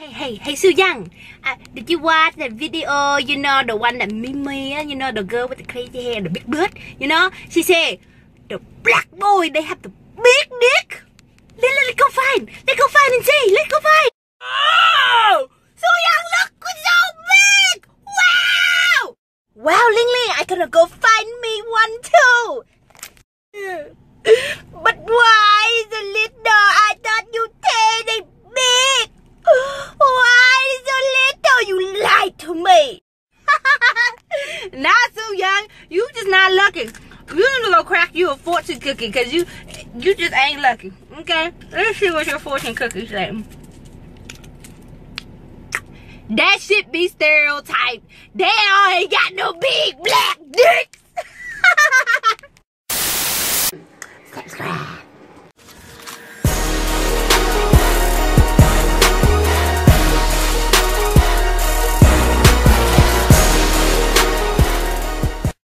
Hey, Soo Young. Did you watch that video? You know, the one that Mimi, you know, the girl with the crazy hair, the big butt. You know, she said the black boy they have the big dick. Let's go find. Let's go find and see. Let's go find. Oh, Soo Young, look, it's so big. Wow. Wow, Ling Ling, I gonna go find me one too. But why is it little? I thought you said they big. Why is it little? You lied to me. Nah, Soo Young, you just not lucky. You need to go crack you a fortune cookie because you just ain't lucky. Okay, let's see what your fortune cookie say. That shit be stereotyped. They all ain't got no big black dick.